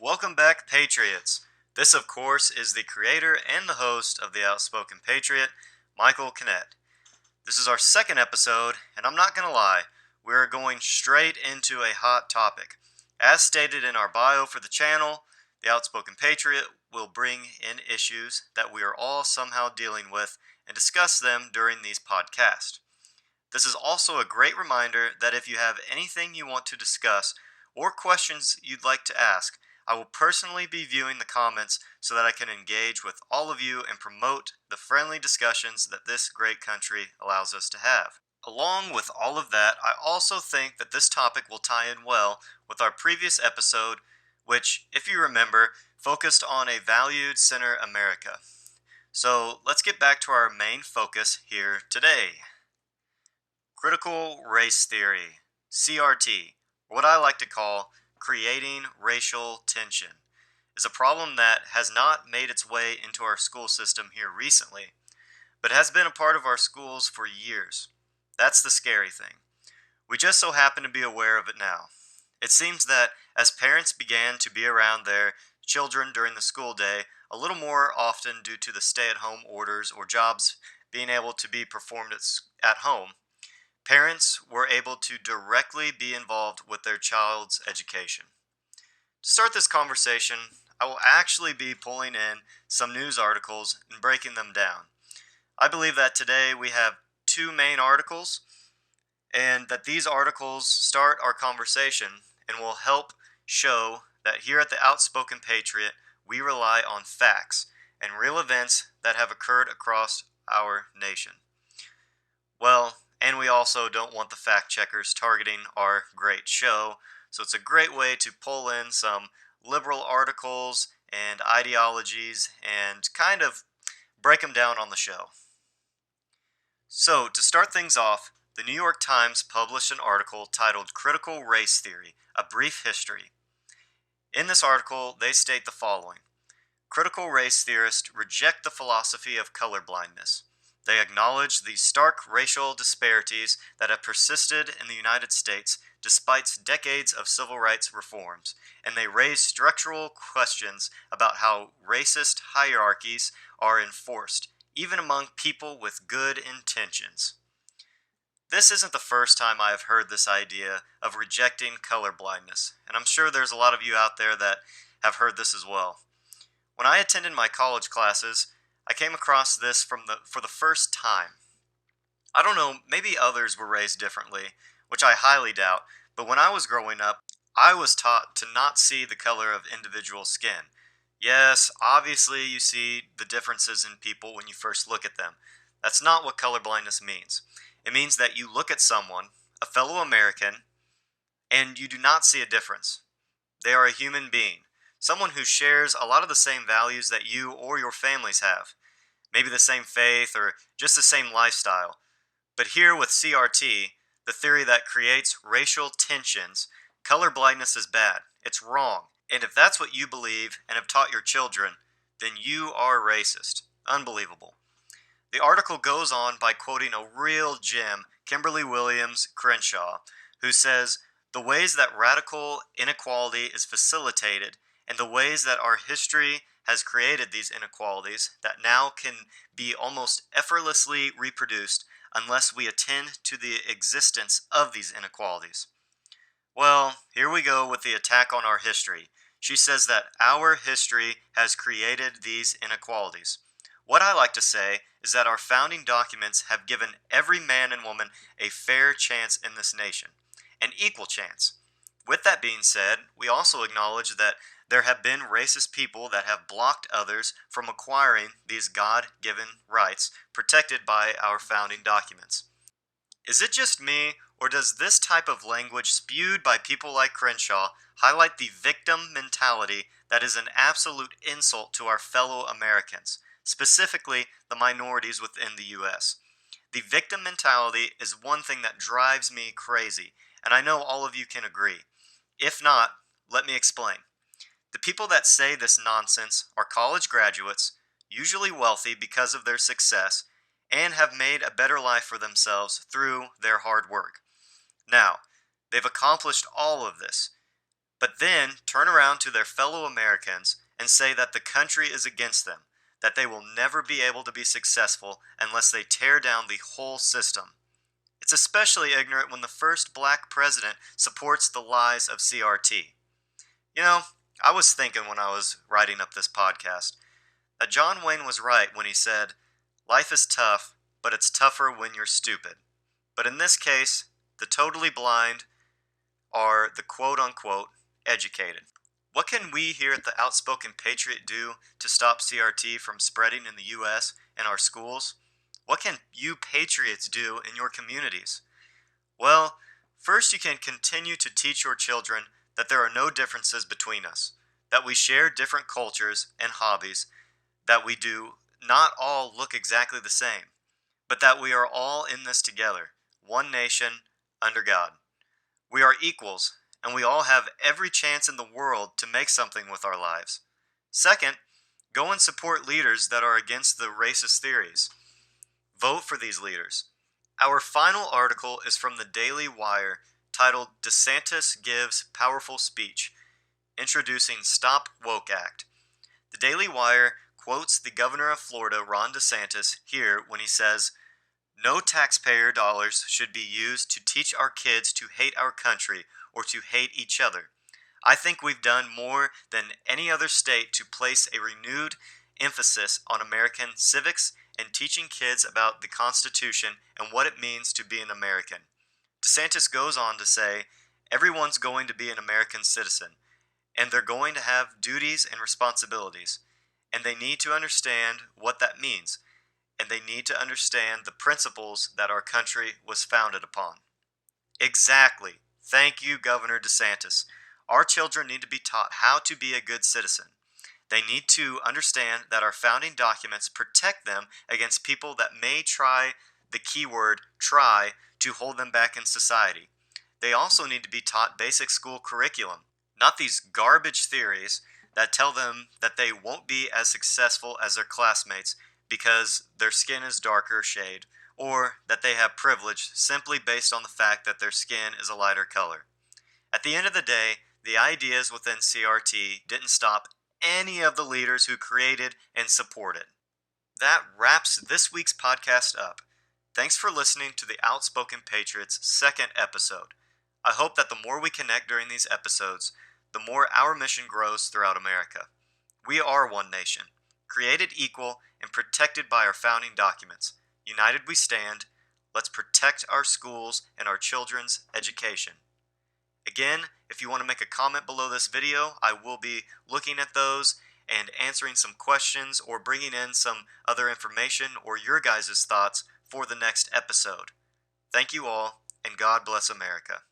Welcome back, Patriots. This, of course, is the creator and the host of the Outspoken Patriot, Michael Kinnett. This is our second episode, and I'm not going to lie, we're going straight into a hot topic. As stated in our bio for the channel, the Outspoken Patriot will bring in issues that we are all somehow dealing with and discuss them during these podcasts. This is also a great reminder that if you have anything you want to discuss or questions you'd like to ask, I will personally be viewing the comments so that I can engage with all of you and promote the friendly discussions that this great country allows us to have. Along with all of that, I also think that this topic will tie in well with our previous episode, which, if you remember, focused on a valued-centered America. So let's get back to our main focus here today. Critical race theory, CRT, what I like to call creating racial tension, is a problem that has not made its way into our school system here recently, but has been a part of our schools for years. That's the scary thing. We just so happen to be aware of it now. It seems that as parents began to be around their children during the school day a little more often due to the stay-at-home orders or jobs being able to be performed at home, parents were able to directly be involved with their child's education. To start this conversation, I will actually be pulling in some news articles and breaking them down. I believe that today we have two main articles, and that these articles start our conversation and will help show that here at the Outspoken Patriot, we rely on facts and real events that have occurred across our nation. Well, and we also don't want the fact checkers targeting our great show, so it's a great way to pull in some liberal articles and ideologies and kind of break them down on the show. So, to start things off, the New York Times published an article titled Critical Race Theory, A Brief History. In this article, they state the following: critical race theorists reject the philosophy of colorblindness. They acknowledge the stark racial disparities that have persisted in the United States despite decades of civil rights reforms, and they raise structural questions about how racist hierarchies are enforced, even among people with good intentions. This isn't the first time I have heard this idea of rejecting colorblindness, and I'm sure there's a lot of you out there that have heard this as well. When I attended my college classes, I came across this for the first time. I don't know, maybe others were raised differently, which I highly doubt, but when I was growing up, I was taught to not see the color of individual skin. Yes, obviously you see the differences in people when you first look at them. That's not what colorblindness means. It means that you look at someone, a fellow American, and you do not see a difference. They are a human being. Someone who shares a lot of the same values that you or your families have. Maybe the same faith or just the same lifestyle. But here with CRT, the theory that creates racial tensions, colorblindness is bad. It's wrong. And if that's what you believe and have taught your children, then you are racist. Unbelievable. The article goes on by quoting a real gem, Kimberly Williams Crenshaw, who says, "The ways that radical inequality is facilitated and the ways that our history has created these inequalities that now can be almost effortlessly reproduced unless we attend to the existence of these inequalities." Well, here we go with the attack on our history. She says that our history has created these inequalities. What I like to say is that our founding documents have given every man and woman a fair chance in this nation, an equal chance. With that being said, we also acknowledge that there have been racist people that have blocked others from acquiring these God-given rights protected by our founding documents. Is it just me, or does this type of language spewed by people like Crenshaw highlight the victim mentality that is an absolute insult to our fellow Americans, specifically the minorities within the U.S.? The victim mentality is one thing that drives me crazy, and I know all of you can agree. If not, let me explain. The people that say this nonsense are college graduates, usually wealthy because of their success, and have made a better life for themselves through their hard work. Now, they've accomplished all of this. but then turn around to their fellow Americans and say that the country is against them, that they will never be able to be successful unless they tear down the whole system. It's especially ignorant when the first black president supports the lies of CRT. You know, I was thinking when I was writing up this podcast that John Wayne was right when he said, "Life is tough, but it's tougher when you're stupid." But in this case, the totally blind are the quote-unquote educated. What can we here at the Outspoken Patriot do to stop CRT from spreading in the U.S. and our schools? What can you patriots do in your communities? Well, first you can continue to teach your children that there are no differences between us, that we share different cultures and hobbies, that we do not all look exactly the same, but that we are all in this together, one nation, under God. We are equals, and we all have every chance in the world to make something with our lives. Second, go and support leaders that are against the racist theories. Vote for these leaders. Our final article is from the Daily Wire titled "DeSantis Gives Powerful Speech, Introducing Stop Woke Act." The Daily Wire quotes the governor of Florida, Ron DeSantis, here when he says, "No taxpayer dollars should be used to teach our kids to hate our country or to hate each other. I think we've done more than any other state to place a renewed emphasis on American civics and teaching kids about the Constitution and what it means to be an American." DeSantis goes on to say, "Everyone's going to be an American citizen, and they're going to have duties and responsibilities, and they need to understand what that means, and they need to understand the principles that our country was founded upon." Exactly. Thank you, Governor DeSantis. Our children need to be taught how to be a good citizen. They need to understand that our founding documents protect them against people that may try, the keyword try, to hold them back in society. They also need to be taught basic school curriculum, not these garbage theories that tell them that they won't be as successful as their classmates because their skin is darker shade, or that they have privilege simply based on the fact that their skin is a lighter color. At the end of the day, the ideas within CRT didn't stop any of the leaders who created and support it. That wraps this week's podcast up. Thanks for listening to the Outspoken Patriots' second episode. I hope that the more we connect during these episodes, the more our mission grows throughout America. We are one nation, created equal and protected by our founding documents. United we stand. Let's protect our schools and our children's education. Again, if you want to make a comment below this video, I will be looking at those and answering some questions or bringing in some other information or your guys' thoughts for the next episode. Thank you all, and God bless America.